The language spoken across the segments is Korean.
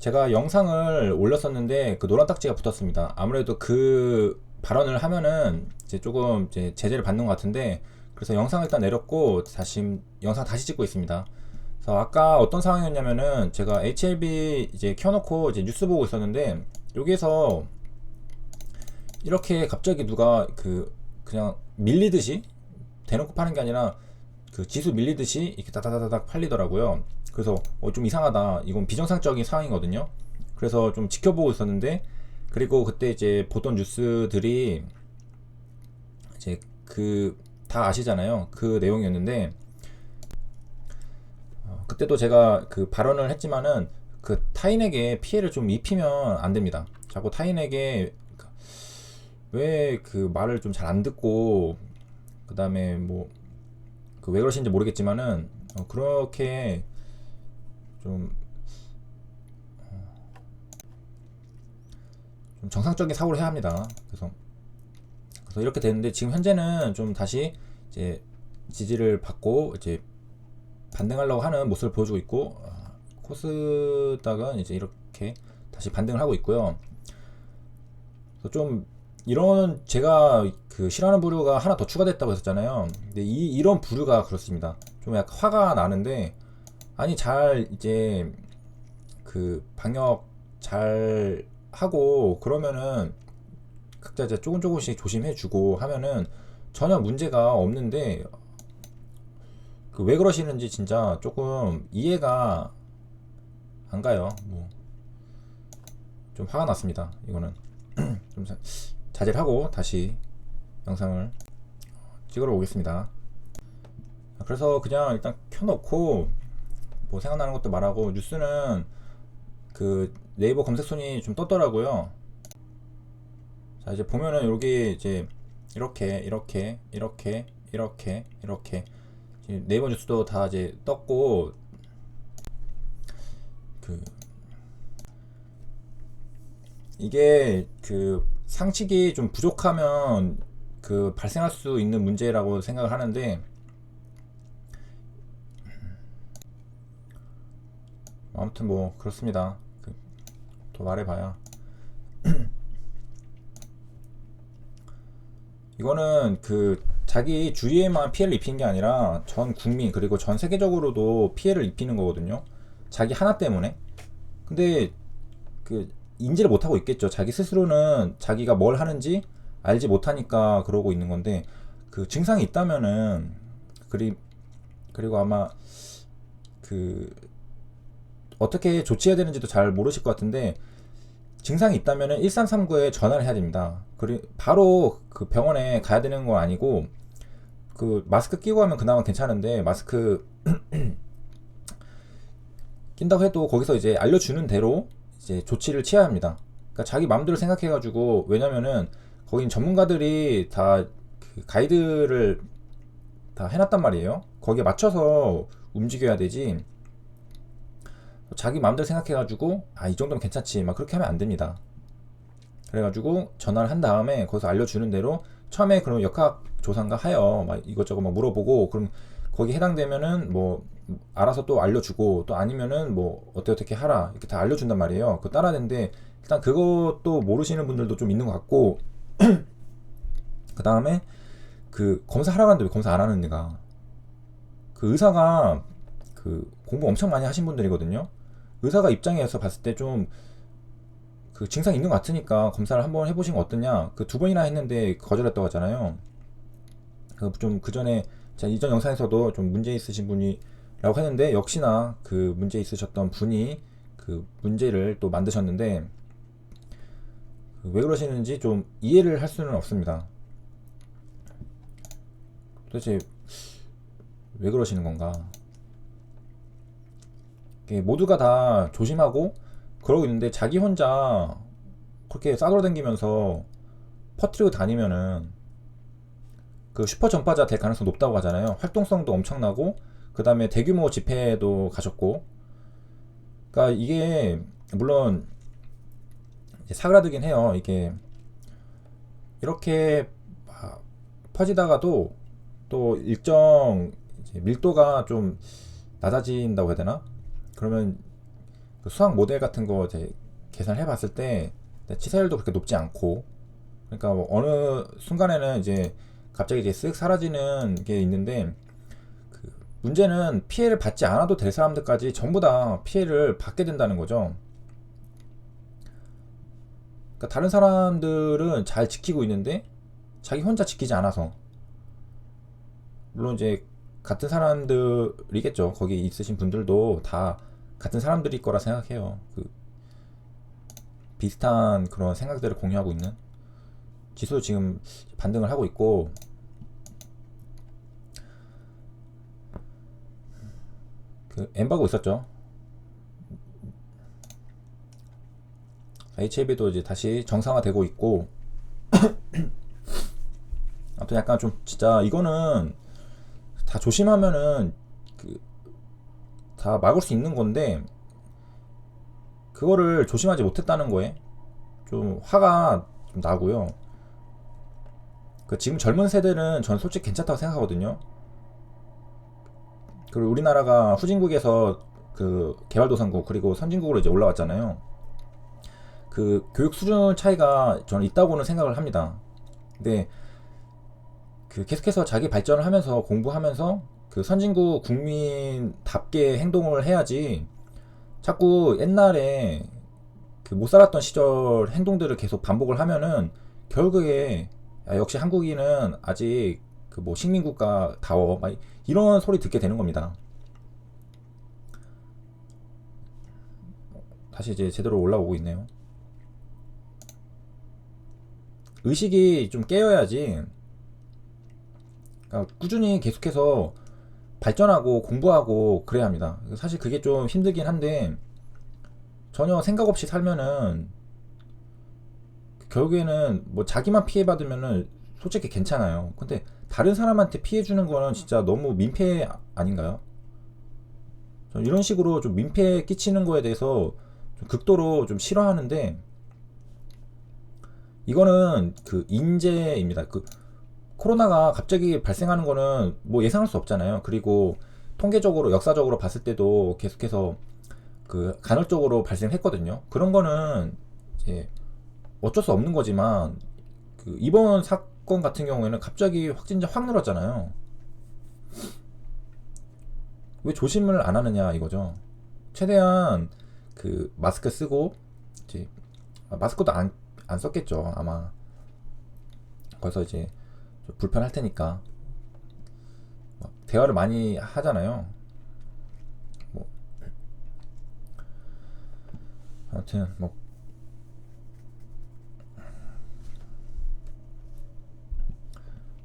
제가 영상을 올렸었는데 그 노란 딱지가 붙었습니다. 아무래도 그 발언을 하면은 이제 조금 이제 제재를 받는 것 같은데, 그래서 영상을 일단 내렸고 다시 영상 다시 찍고 있습니다. 그래서 아까 어떤 상황이었냐면은 제가 HLB 이제 켜놓고 이제 뉴스 보고 있었는데, 여기에서 이렇게 갑자기 누가 그냥 밀리듯이 대놓고 파는 게 아니라 그 지수 밀리듯이 이렇게 다다다닥 팔리더라고요. 그래서 좀 이상하다. 이건 비정상적인 상황이거든요. 그래서 좀 지켜보고 있었는데, 그리고 그때 이제 보던 뉴스들이 이제 그 다 아시잖아요. 그 내용이었는데, 그때도 제가 그 발언을 했지만은 그 타인에게 피해를 좀 입히면 안 됩니다. 자꾸 타인에게 왜 그 말을 좀 잘 안 듣고, 그 다음에 뭐 그 왜 그러시는지 모르겠지만은 그렇게 좀, 좀 정상적인 사고를 해야 합니다. 그래서 이렇게 되는데, 지금 현재는 좀 다시 이제 지지를 받고 이제 반등하려고 하는 모습을 보여주고 있고, 코스닥은 이제 이렇게 다시 반등을 하고 있고요. 그래서 좀 이런, 제가 그 싫어하는 부류가 하나 더 추가됐다고 했었잖아요. 근데 이런 부류가 그렇습니다. 좀 약간 화가 나는데, 아니 잘 이제 그 방역 잘 하고 그러면은 각자 이제 조금씩 조심해주고 하면은 전혀 문제가 없는데, 그 왜 그러시는지 진짜 조금 이해가 안 가요. 뭐 좀 화가 났습니다. 이거는 좀 자제를 하고 다시 영상을 찍으러 오겠습니다. 그래서 그냥 일단 켜놓고 뭐 생각나는 것도 말하고, 뉴스는 그 네이버 검색 순위 좀 떴더라고요. 자, 이제 보면은 여기 이제 이렇게 네이버 뉴스도 다 이제 떴고, 그 이게 그 상식이 좀 부족하면 그 발생할 수 있는 문제라고 생각을 하는데, 아무튼 뭐 그렇습니다. 더 말해봐야 이거는 그 자기 주위에만 피해를 입히는 게 아니라 전 국민 그리고 전 세계적으로도 피해를 입히는 거거든요. 자기 하나 때문에. 근데 그 인지를 못하고 있겠죠. 자기 스스로는 자기가 뭘 하는지 알지 못하니까 그러고 있는 건데, 그 증상이 있다면은, 그리고 아마 그 어떻게 조치해야 되는지도 잘 모르실 것 같은데, 증상이 있다면은 1339에 전화를 해야 됩니다. 바로 그 병원에 가야 되는 건 아니고, 그 마스크 끼고 하면 그나마 괜찮은데, 마스크 낀다고 해도 거기서 이제 알려주는 대로 이제 조치를 취해야 합니다. 그러니까 자기 마음대로 생각해가지고, 왜냐면은 거긴 전문가들이 다 그 가이드를 다 해놨단 말이에요. 거기에 맞춰서 움직여야 되지, 자기 마음대로 생각해가지고 이 정도면 괜찮지 막 그렇게 하면 안 됩니다. 그래가지고 전화를 한 다음에 거기서 알려주는 대로, 처음에 그럼 역학조사인가 하여 막 이것저것 막 물어보고, 그럼 거기 해당되면은 뭐 알아서 또 알려주고, 또 아니면은 뭐 어떻게 하라 이렇게 다 알려준단 말이에요. 그거 따라야 되는데, 일단 그것도 모르시는 분들도 좀 있는 것 같고, 그 다음에 그 검사하라고 하는데 왜 검사 안 하는 데가, 그 의사가 그 공부 엄청 많이 하신 분들이거든요. 의사가 입장에서 봤을 때 좀 그 증상 있는 것 같으니까 검사를 한번 해보신 거 어떠냐, 그 두 번이나 했는데 거절했다고 하잖아요. 그 전에 제가 이전 영상에서도 좀 문제 있으신 분이라고 했는데, 역시나 그 문제 있으셨던 분이 그 문제를 또 만드셨는데, 그왜 그러시는지 좀 이해를 할 수는 없습니다. 도대체 왜 그러시는 건가. 모두가 다 조심하고 그러고 있는데, 자기 혼자 그렇게 싸돌아다니면서 퍼뜨리고 다니면은 그 슈퍼 전파자 될 가능성 높다고 하잖아요. 활동성도 엄청나고, 그 다음에 대규모 집회도 가셨고. 그러니까 이게 물론 사그라들긴 해요. 이게 이렇게 퍼지다가도 또 일정 이제 밀도가 좀 낮아진다고 해야 되나? 그러면 그 수학 모델 같은 거 이제 계산해 봤을 때 치사율도 그렇게 높지 않고, 그러니까 뭐 어느 순간에는 이제 갑자기 이제 쓱 사라지는 게 있는데, 그 문제는 피해를 받지 않아도 될 사람들까지 전부 다 피해를 받게 된다는 거죠. 그러니까 다른 사람들은 잘 지키고 있는데 자기 혼자 지키지 않아서, 물론 이제 같은 사람들이겠죠. 거기 있으신 분들도 다 같은 사람들일 거라 생각해요. 그 비슷한 그런 생각들을 공유하고 있는. 지수 지금 반등을 하고 있고, 그 엠바고 있었죠. HLB도 이제 다시 정상화되고 있고, 아무튼 약간 좀 진짜 이거는 다 조심하면은 그 다 막을 수 있는 건데, 그거를 조심하지 못했다는 거에 좀 화가 좀 나고요. 그 지금 젊은 세대는 전 솔직히 괜찮다고 생각하거든요. 그리고 우리나라가 후진국에서 그 개발도상국 그리고 선진국으로 이제 올라왔잖아요. 그 교육 수준 차이가 저는 있다고는 생각을 합니다. 근데 그 계속해서 자기 발전을 하면서 공부하면서 그 선진국 국민답게 행동을 해야지, 자꾸 옛날에 그 못 살았던 시절 행동들을 계속 반복을 하면은 결국에 야, 역시 한국인은 아직 그 뭐 식민국가다워 막 이런 소리 듣게 되는 겁니다. 다시 이제 제대로 올라오고 있네요. 의식이 좀 깨어야지. 그러니까 꾸준히 계속해서 발전하고 공부하고 그래야 합니다. 사실 그게 좀 힘들긴 한데, 전혀 생각 없이 살면은 결국에는 뭐 자기만 피해받으면은 솔직히 괜찮아요. 근데 다른 사람한테 피해주는 거는 진짜 너무 민폐 아닌가요? 저는 이런 식으로 좀 민폐 끼치는 거에 대해서 좀 극도로 좀 싫어하는데, 이거는 그 인재입니다. 그 코로나가 갑자기 발생하는 거는 뭐 예상할 수 없잖아요. 그리고 통계적으로 역사적으로 봤을 때도 계속해서 그 간헐적으로 발생했거든요. 그런 거는 이제 어쩔 수 없는 거지만, 그 이번 사건 같은 경우에는 갑자기 확진자 확 늘었잖아요. 왜 조심을 안 하느냐 이거죠. 최대한 그 마스크 쓰고, 이제 마스크도 안 썼겠죠 아마. 그래서 이제 좀 불편할 테니까 대화를 많이 하잖아요. 뭐 아무튼 뭐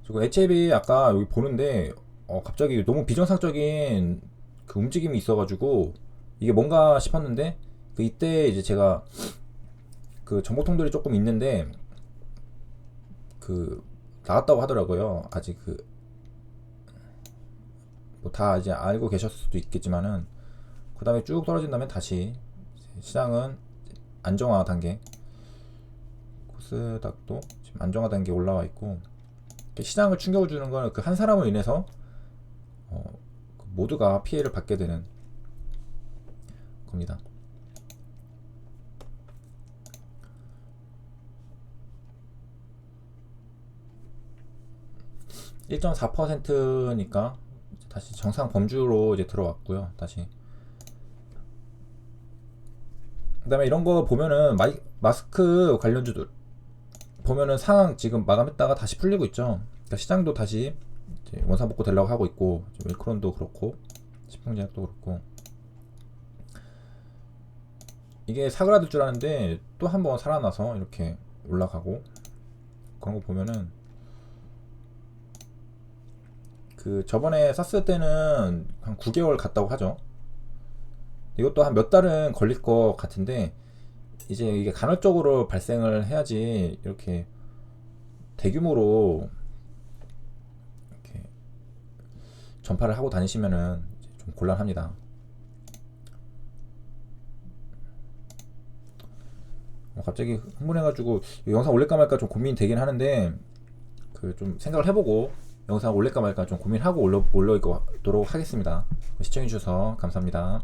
그리고 HLB 아까 여기 보는데 갑자기 너무 비정상적인 그 움직임이 있어가지고 이게 뭔가 싶었는데, 그 이때 이제 제가 그 정보통들이 조금 있는데 그 나왔다고 하더라고요. 아직 그 뭐 다 이제 알고 계셨을 수도 있겠지만은, 그 다음에 쭉 떨어진 다음에 다시 시장은 안정화 단계, 코스닥도 지금 안정화 단계 올라와 있고, 시장을 충격을 주는 건 그 한 사람으로 인해서 모두가 피해를 받게 되는 겁니다. (1.4%) 니까 다시 정상 범주로 이제 들어왔고요. 다시 그 다음에 이런 거 보면은 마스크 관련주들 보면은 상황 지금 마감했다가 다시 풀리고 있죠. 그러니까 시장도 다시 이제 원상복구 되려고 하고 있고, 웰크론도 그렇고 식품제약도 그렇고, 이게 사그라들 줄 알았는데 또 한 번 살아나서 이렇게 올라가고, 그런 거 보면은 그 저번에 쌌을 때는 한 9개월 갔다고 하죠. 이것도 한 몇 달은 걸릴 것 같은데, 이제 이게 간헐적으로 발생을 해야지 이렇게 대규모로 이렇게 전파를 하고 다니시면은 좀 곤란합니다. 갑자기 흥분해가지고 영상 올릴까 말까 좀 고민이 되긴 하는데, 그 좀 생각을 해보고 영상 올릴까 말까 좀 고민하고 올려도록 하겠습니다. 시청해주셔서 감사합니다.